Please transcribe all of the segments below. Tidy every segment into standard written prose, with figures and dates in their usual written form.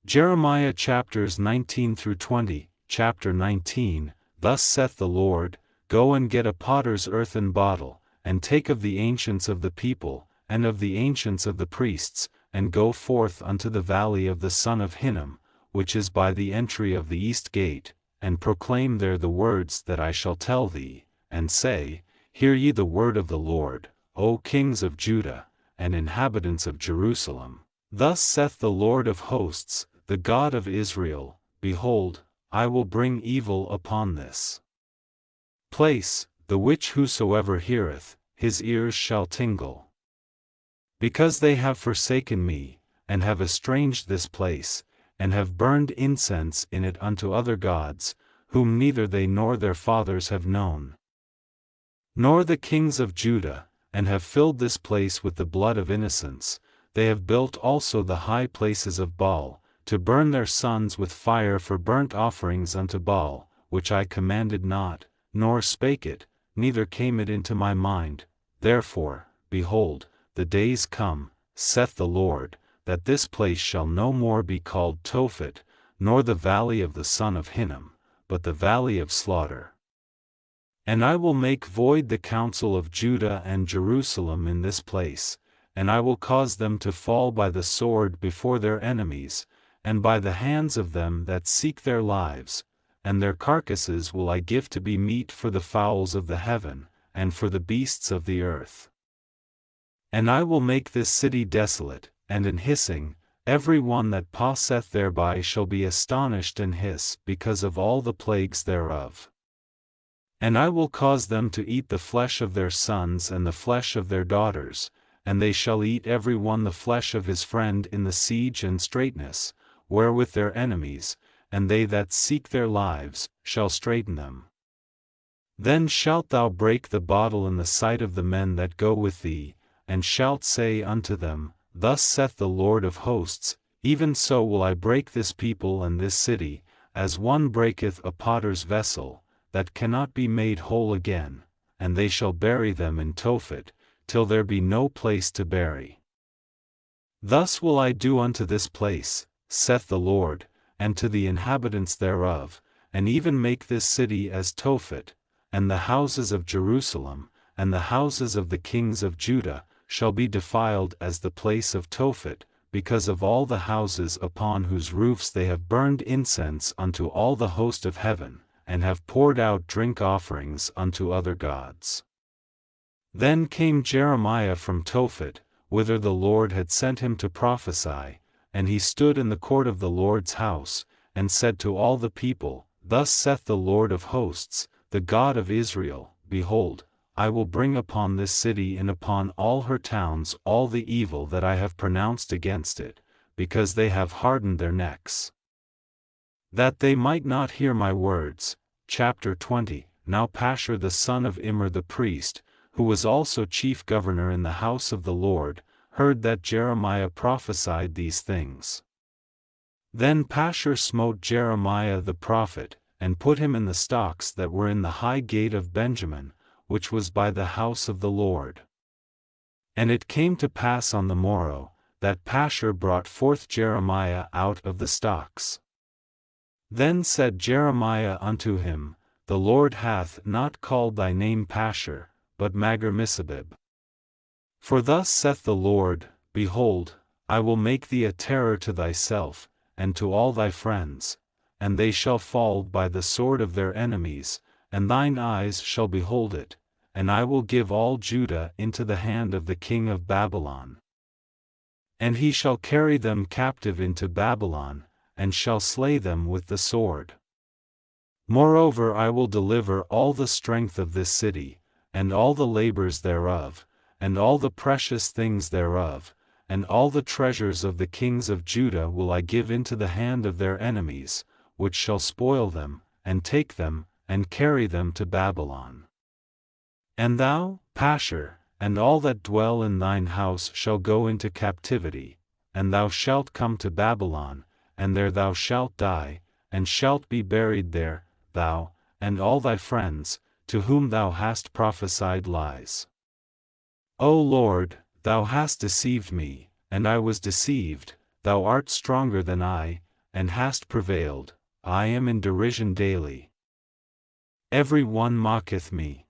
Jeremiah chapters 19 through 20. Chapter 19. Thus saith the Lord, Go and get a potter's earthen bottle, and take of the ancients of the people, and of the ancients of the priests, and go forth unto the valley of the son of Hinnom, which is by the entry of the east gate, and proclaim there the words that I shall tell thee, and say, Hear ye the word of the Lord, O kings of Judah, and inhabitants of Jerusalem. Thus saith the Lord of hosts, the God of Israel, Behold, I will bring evil upon this place, the which whosoever heareth, his ears shall tingle. Because they have forsaken me, and have estranged this place, and have burned incense in it unto other gods, whom neither they nor their fathers have known, nor the kings of Judah, and have filled this place with the blood of innocents. They have built also the high places of Baal, to burn their sons with fire for burnt offerings unto Baal, which I commanded not, nor spake it, neither came it into my mind. Therefore, behold, the days come, saith the Lord, that this place shall no more be called Tophet, nor the valley of the son of Hinnom, but the valley of slaughter. And I will make void the counsel of Judah and Jerusalem in this place, and I will cause them to fall by the sword before their enemies, and by the hands of them that seek their lives, and their carcasses will I give to be meat for the fowls of the heaven, and for the beasts of the earth. And I will make this city desolate, and in hissing, every one that passeth thereby shall be astonished and hiss because of all the plagues thereof. And I will cause them to eat the flesh of their sons and the flesh of their daughters, and they shall eat every one the flesh of his friend in the siege and straitness, wherewith their enemies, and they that seek their lives, shall straiten them. Then shalt thou break the bottle in the sight of the men that go with thee, and shalt say unto them, Thus saith the Lord of hosts, Even so will I break this people and this city, as one breaketh a potter's vessel, that cannot be made whole again, and they shall bury them in Tophet, till there be no place to bury. Thus will I do unto this place, saith the Lord, and to the inhabitants thereof, and even make this city as Tophet, and the houses of Jerusalem, and the houses of the kings of Judah, shall be defiled as the place of Tophet, because of all the houses upon whose roofs they have burned incense unto all the host of heaven, and have poured out drink offerings unto other gods. Then came Jeremiah from Tophet, whither the Lord had sent him to prophesy, and he stood in the court of the Lord's house, and said to all the people, Thus saith the Lord of hosts, the God of Israel, Behold, I will bring upon this city and upon all her towns all the evil that I have pronounced against it, because they have hardened their necks, that they might not hear my words. Chapter 20. Now Pashur the son of Immer the priest, who was also chief governor in the house of the Lord, heard that Jeremiah prophesied these things. Then Pashur smote Jeremiah the prophet, and put him in the stocks that were in the high gate of Benjamin, which was by the house of the Lord. And it came to pass on the morrow, that Pashur brought forth Jeremiah out of the stocks. Then said Jeremiah unto him, The Lord hath not called thy name Pashur, but Magar-Missabib. For thus saith the Lord, Behold, I will make thee a terror to thyself, and to all thy friends, and they shall fall by the sword of their enemies, and thine eyes shall behold it, and I will give all Judah into the hand of the king of Babylon. And he shall carry them captive into Babylon, and shall slay them with the sword. Moreover I will deliver all the strength of this city, and all the labors thereof, and all the precious things thereof, and all the treasures of the kings of Judah will I give into the hand of their enemies, which shall spoil them, and take them, and carry them to Babylon. And thou, Pashur, and all that dwell in thine house shall go into captivity, and thou shalt come to Babylon, and there thou shalt die, and shalt be buried there, thou, and all thy friends, to whom thou hast prophesied lies. O Lord, thou hast deceived me, and I was deceived. Thou art stronger than I, and hast prevailed. I am in derision daily. Every one mocketh me.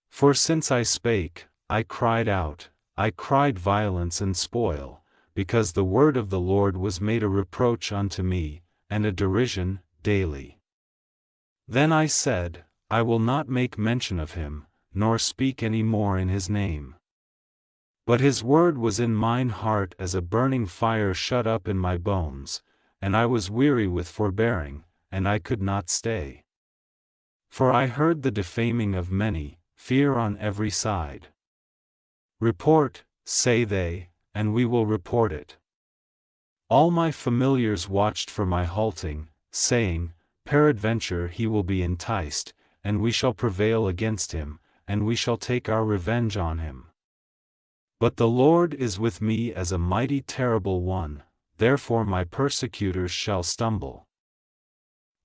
For since I spake, I cried out, I cried violence and spoil, because the word of the Lord was made a reproach unto me, and a derision, daily. Then I said, I will not make mention of him, nor speak any more in his name. But his word was in mine heart as a burning fire shut up in my bones, and I was weary with forbearing, and I could not stay. For I heard the defaming of many, fear on every side. Report, say they, and we will report it. All my familiars watched for my halting, saying, Peradventure he will be enticed, and we shall prevail against him, and we shall take our revenge on him. But the Lord is with me as a mighty terrible one, therefore my persecutors shall stumble.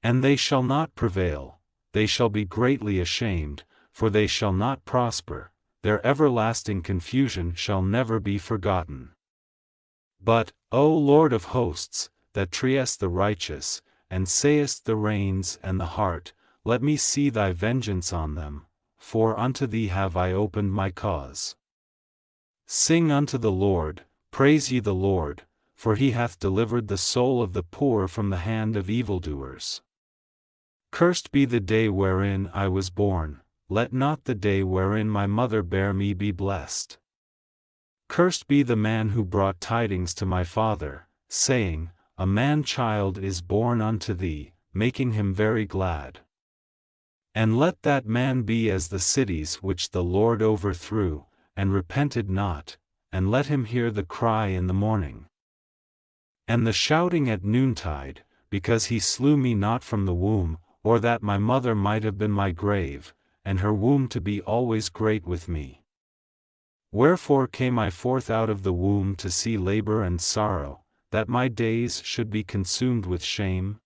And they shall not prevail, they shall be greatly ashamed, for they shall not prosper, their everlasting confusion shall never be forgotten. But, O Lord of hosts, that triest the righteous, and sayest the reins and the heart, let me see thy vengeance on them, for unto thee have I opened my cause. Sing unto the Lord, praise ye the Lord, for he hath delivered the soul of the poor from the hand of evildoers. Cursed be the day wherein I was born, let not the day wherein my mother bare me be blessed. Cursed be the man who brought tidings to my father, saying, A man-child is born unto thee, making him very glad. And let that man be as the cities which the Lord overthrew, and repented not, and let him hear the cry in the morning, and the shouting at noontide, because he slew me not from the womb, or that my mother might have been my grave, and her womb to be always great with me. Wherefore came I forth out of the womb to see labor and sorrow, that my days should be consumed with shame?